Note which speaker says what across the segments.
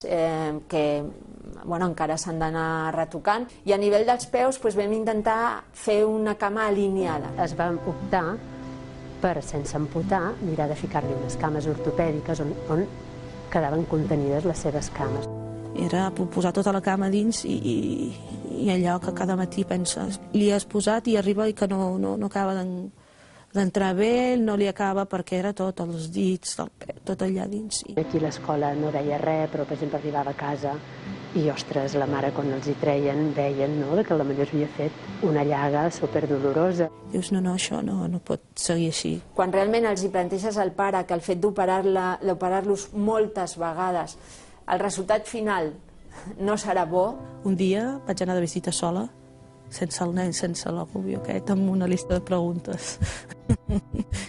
Speaker 1: que encara s'han d'anar retocant, i a nivell dels peus vam intentar fer una cama alineada.
Speaker 2: Es va optar per, sense amputar, mirar de ficar-li unes cames ortopèdiques on quedaven contenides les seves cames.
Speaker 3: Era posar tota la cama dins i allò que cada matí penses, li has posat i arriba i que no acaba d'entrar bé, no li acaba perquè era tot, els dits, tot allà dins.
Speaker 2: Aquí a l'escola no deia res, però per exemple arribava a casa i, ostres, la mare quan els hi treien veien que la Maria havia fet una llaga superdolorosa.
Speaker 3: Dius, no, això no pot seguir així.
Speaker 1: Quan realment els hi planteges al pare que el fet d'operar-los moltes vegades, el resultat final no serà bo.
Speaker 3: Un dia vaig anar de visita sola, sense el nen, sense l'agobio aquest, amb una llista de preguntes. I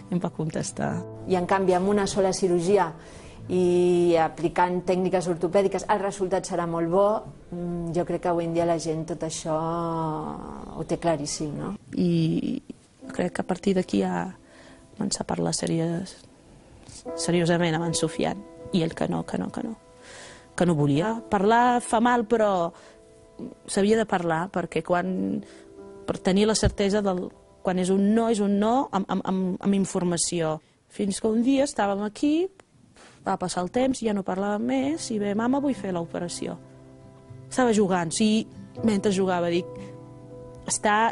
Speaker 3: em va contestar.
Speaker 1: I en canvi, amb una sola cirurgia i aplicant tècniques ortopèdiques, el resultat serà molt bo. Jo crec que avui en dia la gent tot això ho té claríssim, no?
Speaker 3: I crec que a partir d'aquí ja començar a parlar seriosament amb en Sofian. I ell que no volia. Parlar fa mal, però s'havia de parlar, perquè per tenir la certesa quan és un no amb informació. Fins que un dia estàvem aquí, va passar el temps, ja no parlàvem més, i bé, mama, vull fer l'operació. Estava jugant, sí, mentre jugava, dic,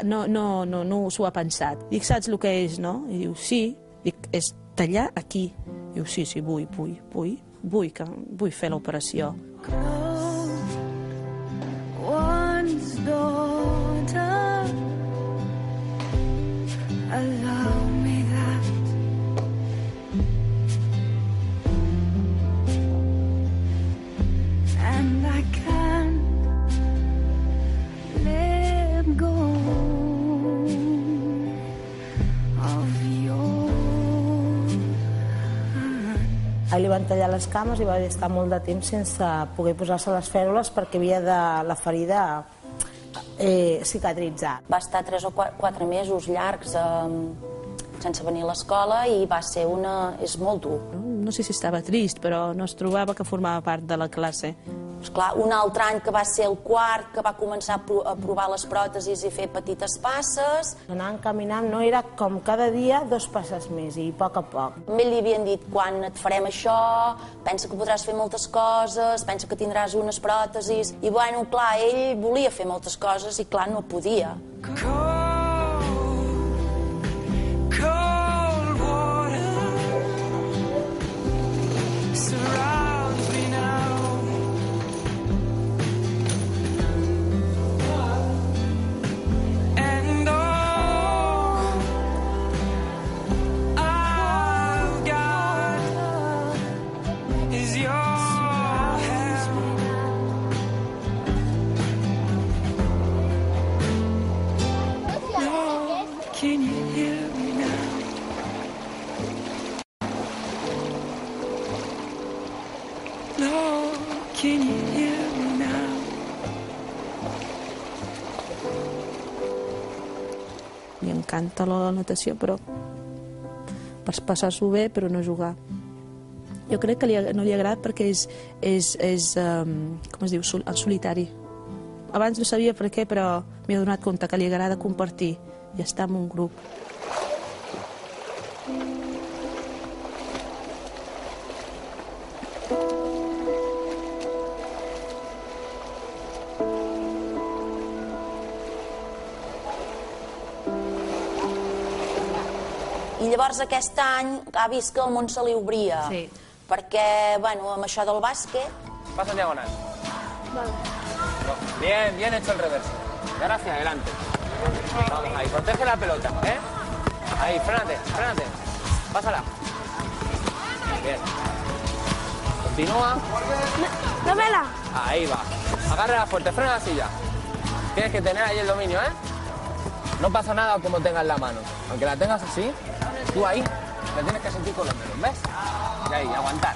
Speaker 3: no s'ho ha pensat. Dic, saps el que és, no? I diu, sí. Dic, és tallar aquí. Diu, sí, vull fer l'operació.
Speaker 4: Li van tallar les cames i va estar molt de temps sense poder posar-se les fèrmules perquè havia la ferida cicatritzar.
Speaker 5: Va estar 3 o 4 mesos llargs sense venir a l'escola i va ser és molt dur.
Speaker 3: No sé si estava trist, però no es trobava que formava part de la classe.
Speaker 5: Esclar, un altre any que va ser el quart, que va començar a provar les pròtesis i fer petites passes.
Speaker 4: Anàvem caminant, no era com cada dia 2 passes més i a poc.
Speaker 5: A ell li havien dit, quan et farem això, pensa que podràs fer moltes coses, pensa que tindràs unes pròtesis. I bueno, clar, ell volia fer moltes coses i clar, no podia.
Speaker 3: Li encanta la natació, però per passar-s'ho bé, però no jugar. Jo crec que no li agrada perquè és com es diu, solitari. Abans no sabia per què, però m'he donat compte que li agrada compartir i estar en un grup.
Speaker 5: I llavors aquest any ha vist que el món se li obria.
Speaker 1: Sí.
Speaker 5: Perquè, bueno, amb això del bàsquet...
Speaker 6: Pasa en diagonal.
Speaker 5: Vale.
Speaker 6: Bien hecho el reverso. Y ahora hacia adelante. Vamos ahí, protege la pelota, ¿eh? Ahí, frénate. Pásala. Bien. Continúa.
Speaker 5: No vela.
Speaker 6: Ahí va. Agárrala fuerte, frena la silla. Tienes que tener ahí el dominio, ¿eh? No pasa nada como tengas la mano. Aunque la tengas así, tú ahí la tienes que sentir con los dedos, ¿ves? Y ahí, aguantar.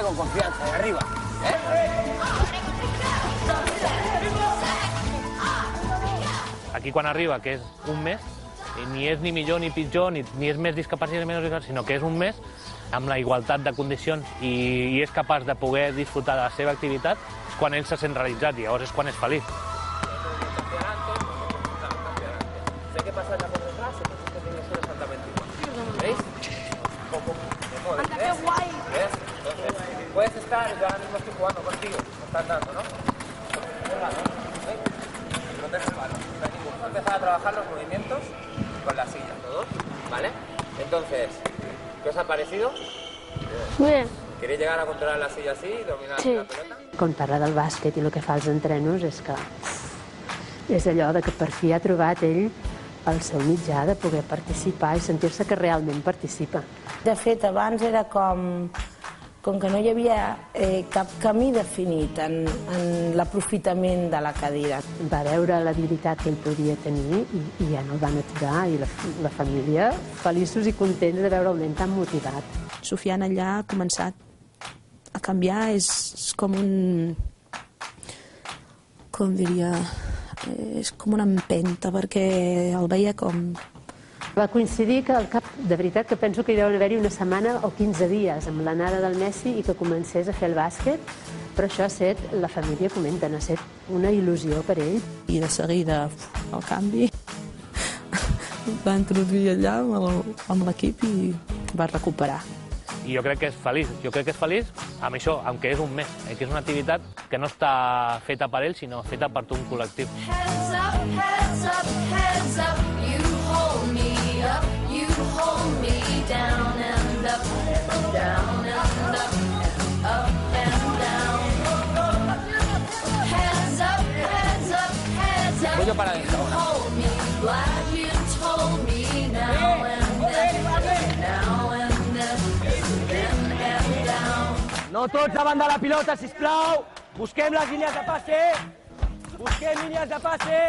Speaker 6: Con confianza, de arriba.
Speaker 7: Aquí quan arriba, que és un mes, ni és ni millor ni pitjor, ni és més discapacitat ni menys discapacitat, sinó que és un mes amb la igualtat de condicions i és capaç de poder disfrutar de la seva activitat, és quan ell se sent realitzat i llavors és quan és feliç.
Speaker 6: Sé que pasa la por detrás, entonces que tiene que ser exactamente igual. ¿Veis?
Speaker 8: ¡Anda, qué guay!
Speaker 6: ¿Ves? Entonces, puedes estar, yo ahora mismo estoy jugando contigo, me estás dando, ¿no? Empezar a trabajar los movimientos con la silla, todos, ¿vale? Entonces, ¿qué os ha parecido?
Speaker 8: Bien.
Speaker 6: ¿Queréis llegar a controlar la silla así, dominar la pelota?
Speaker 2: Quan parla del bàsquet i el que fa als entrenos és que és allò de que per fi ha trobat ell el seu mitjà de poder participar i sentir-se que realment participa.
Speaker 4: De fet, abans era com que no hi havia cap camí definit en l'aprofitament de la cadira.
Speaker 2: Va veure l'habilitat que ell podia tenir i ja no el van aturar, i la família feliços i contents de veure el nen tan motivat.
Speaker 3: Sofian allà ha començat a canviar, és com un... com diria... és com una empenta, perquè el veia com...
Speaker 2: Va coincidir que al cap, de veritat, que penso que hi deuen haver-hi una setmana o 15 dies amb l'anada del Messi i que comencés a fer el bàsquet, però això ha estat, la família comenta, ha estat una il·lusió per ell.
Speaker 3: I de seguida el canvi va introduir allà amb l'equip i va recuperar.
Speaker 7: I jo crec que és feliç amb això, amb que és un mes, que és una activitat que no està feta per ell, sinó feta per tot un col·lectiu.
Speaker 9: Heads up, heads up, heads up, you hold me up, you hold me down and up, down and up, up and down. Heads up, heads up, heads up, you hold me, glad you told me now and then, now and then.
Speaker 10: No tots davant de la pilota, sisplau. Busquem les línies de passe. Busquem línies de passe.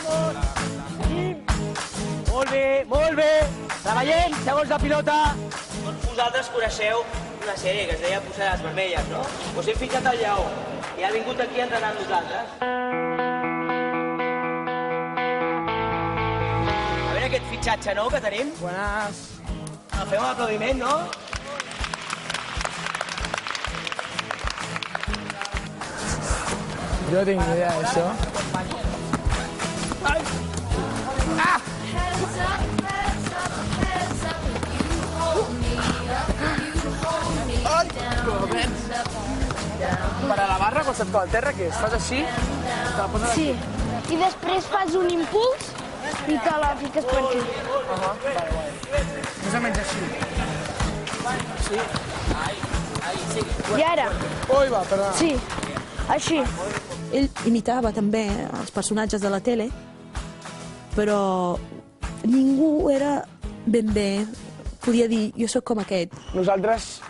Speaker 10: Vamos. Seguim. Molt bé. Treballem segons la pilota.
Speaker 11: Tots vosaltres coneixeu una sèrie que es deia Posades Vermelles, no? Us hem fitxat el Lleó i ha vingut aquí a entrenar amb nosaltres. A veure aquest fitxatge nou que tenim.
Speaker 10: Buenas.
Speaker 11: Fem un aplaudiment, no?
Speaker 10: Yo no tengo ni idea de eso. ¡Ay! ¡Ah! ¡Ay! Per a la barra, quan se't cau al terra, què és? Fas així?
Speaker 8: Sí. I després fas un impuls i te la fiques per aquí.
Speaker 10: Més o menys així. Sí.
Speaker 8: I ara?
Speaker 10: Ui, va, perdona.
Speaker 8: Sí. Així.
Speaker 3: Ell imitava també els personatges de la tele, però ningú era ben bé, podia dir, jo sóc com aquest.
Speaker 10: Nosaltres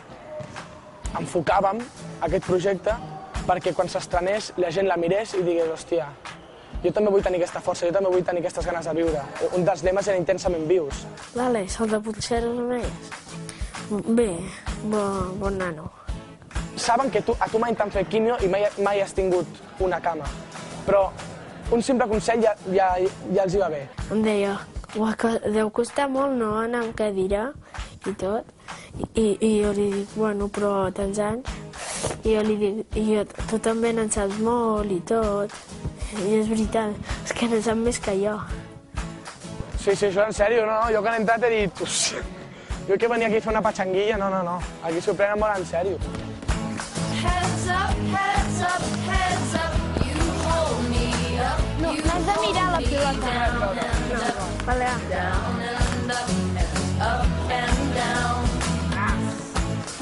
Speaker 10: enfocàvem aquest projecte perquè quan s'estrenés la gent la mirés i digués, hòstia, jo també vull tenir aquesta força, jo també vull tenir aquestes ganes de viure. Un dels lemes era intensament vius.
Speaker 8: L'Àlex, el de Potxeres Vermelles. Bé, bon nano.
Speaker 10: Saben que a tu mai t'han fet quimio i mai has tingut una cama, però un simple consell ja els hi va bé.
Speaker 8: Em deia, deu costar molt no anar amb cadira i tot, i jo li dic, bueno, però tants anys, i jo li dic, tu també n'en saps molt i tot, i és veritat, és que n'en sap més que jo.
Speaker 10: Sí, això en sèrio, no? Jo quan he entrat he dit, jo que venia aquí a fer una patxanguilla, no, aquí s'ho prenen molt en sèrio.
Speaker 9: Heads up, heads up, heads up, you hold me up.
Speaker 8: No, n'has de mirar la pilota.
Speaker 9: No,
Speaker 8: vale.
Speaker 9: Down and up and down.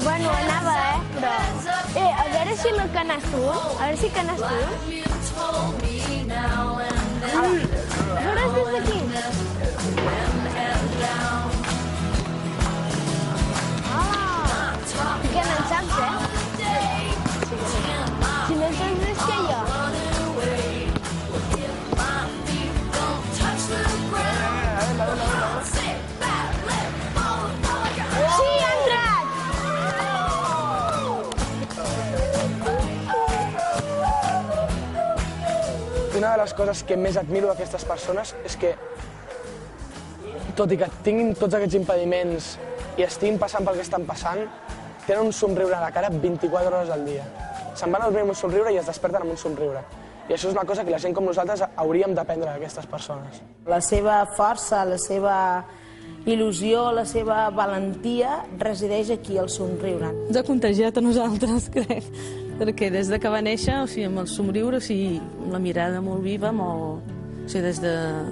Speaker 8: Bueno, anava, però... a veure si no canes tu. A veure si canes tu.
Speaker 9: You told me now and then.
Speaker 8: Veuràs des d'aquí. Que n'en saps, Si no saps més que jo. Sí, ha entrat!
Speaker 10: Una de les coses que més admiro d'aquestes persones és que
Speaker 12: tot i que tinguin tots aquests impediments i estiguin passant pel que estan passant, tenen un somriure a la cara 24 hores al dia. Se'n van a dormir amb un somriure i es desperten amb un somriure. I això és una cosa que la gent com nosaltres hauríem d'aprendre d'aquestes persones.
Speaker 4: La seva força, la seva il·lusió, la seva valentia resideix aquí, al somriure.
Speaker 3: Ens ha contagiat a nosaltres, crec, perquè des de que va néixer, o sigui, amb el somriure, o sigui, amb la mirada molt viva, molt... O sigui,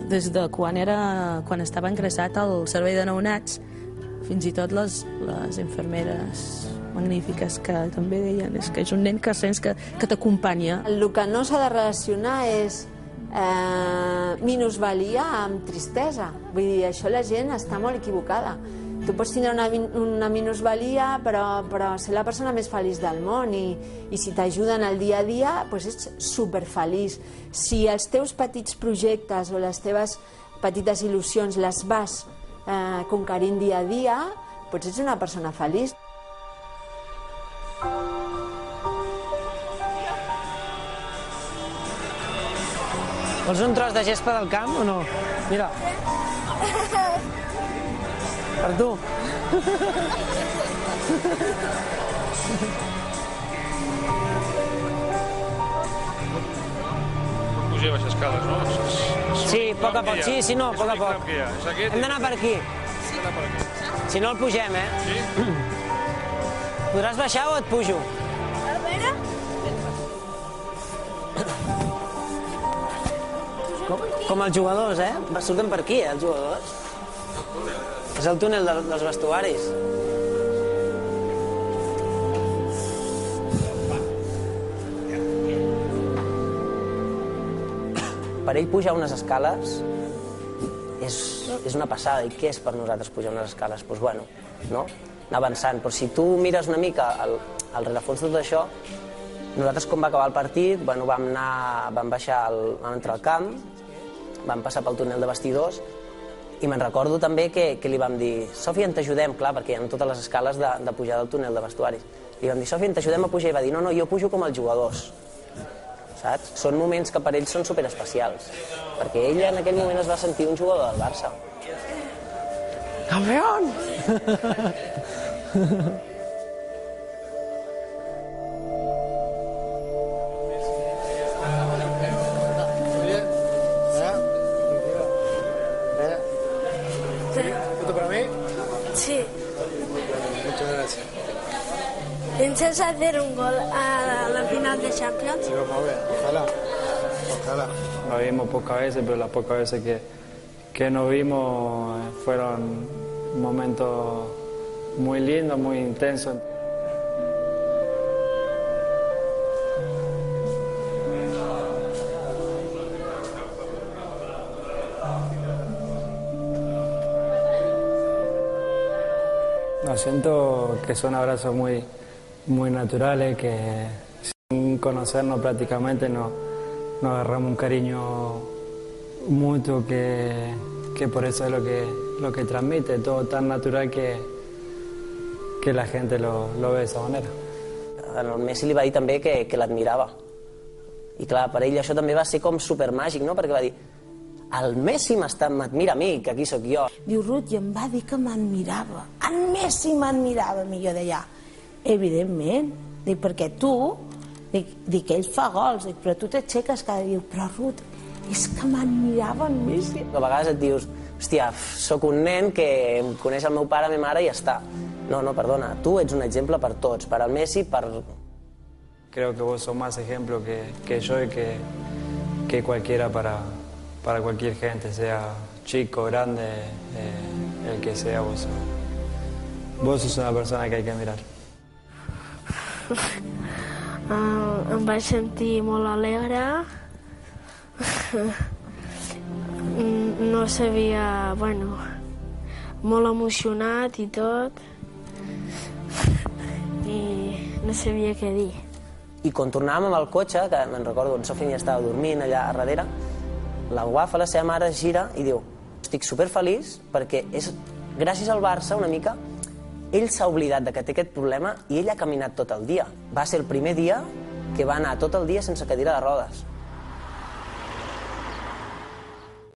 Speaker 3: des de quan estava ingressat al servei de neonats, fins i tot les infermeres magnífiques que també deien és que és un nen que sents que t'acompanya.
Speaker 1: El que no s'ha de relacionar és minusvalia amb tristesa. Vull dir, això la gent està molt equivocada. Tu pots tindre una minusvalia, però ser la persona més feliç del món i si t'ajuden al dia a dia, doncs ets superfeliç. Si els teus petits projectes o les teves petites il·lusions les vas conquerint dia a dia, doncs ets una persona feliç.
Speaker 11: Vols un tros de gespa del camp o no? Mira. Per tu.
Speaker 13: Puja i baixa escales, no?
Speaker 11: Sí, a poc a poc. Sí, no, a poc a poc. Hem d'anar per aquí. Si no el pugem, eh? Sí? Podràs baixar o et pujo?
Speaker 8: A veure...
Speaker 11: Com els jugadors, eh? Surten per aquí, els jugadors. És el túnel dels vestuaris. Per ell pujar unes escales és una passada. I què és per nosaltres pujar unes escales? Doncs bueno, no? Anar avançant. Però si tu mires una mica al rerefons de tot això, nosaltres com va acabar el partit, bueno, vam entrar al camp, vam passar pel túnel de vestidors i me'n recordo també que li vam dir Sòfia, en t'ajudem, clar, perquè hi ha totes les escales de pujar del túnel de vestuaris. Li vam dir, Sòfia, en t'ajudem a pujar, i va dir, no, jo pujo com els jugadors. Saps? Són moments que per ells són superespecials, perquè ella en aquell moment es va sentir un jugador del Barça.
Speaker 12: ¡Campeón!
Speaker 8: ¿Esto para mí? Sí.
Speaker 13: Muchas gracias.
Speaker 8: ¿Piensas hacer un gol a la final de Champions?
Speaker 13: Sí, vamos a ver, ojalá. Lo vimos pocas veces, pero las pocas veces que nos vimos fueron momentos muy lindos, muy intensos. No, siento que son abrazos muy naturales, que sin conocernos prácticamente nos agarramos un cariño mutuo que por eso es lo que transmite, todo tan natural que la gente lo ve de esa manera.
Speaker 11: El Messi li va dir també que l'admirava. I clar, per ell això també va ser com supermàgic, no? Perquè va dir, el Messi m'admira a mi, que aquí sóc jo.
Speaker 4: Diu, Ruth, i em va dir que m'admirava. El Messi m'admirava a mi. Jo deia, evidentment, dic, perquè tu, dic, ell fa gols, dic, però tu t'aixeques cada dia, però Ruth, és que m'admirava en Messi.
Speaker 11: A vegades et dius, hòstia, sóc un nen que em coneix el meu pare, la meva mare i ja està. No, perdona, tu ets un exemple per tots, per al Messi, per...
Speaker 13: Creo que vos sos más ejemplo que yo y que cualquiera para cualquier gente, sea chico, grande, el que sea, vos sos una persona que hay que mirar.
Speaker 8: Em vaig sentir molt alegre. No sabia, bueno, molt emocionat i tot. I no sabia què dir.
Speaker 11: I quan tornàvem amb el cotxe, que me'n recordo, en Sofia estava dormint allà a darrere, l'Aguafa, la seva mare, es gira i diu, estic superfeliç perquè és gràcies al Barça una mica, ell s'ha oblidat que té aquest problema i ell ha caminat tot el dia. Va ser el primer dia que va anar tot el dia sense cadira de rodes.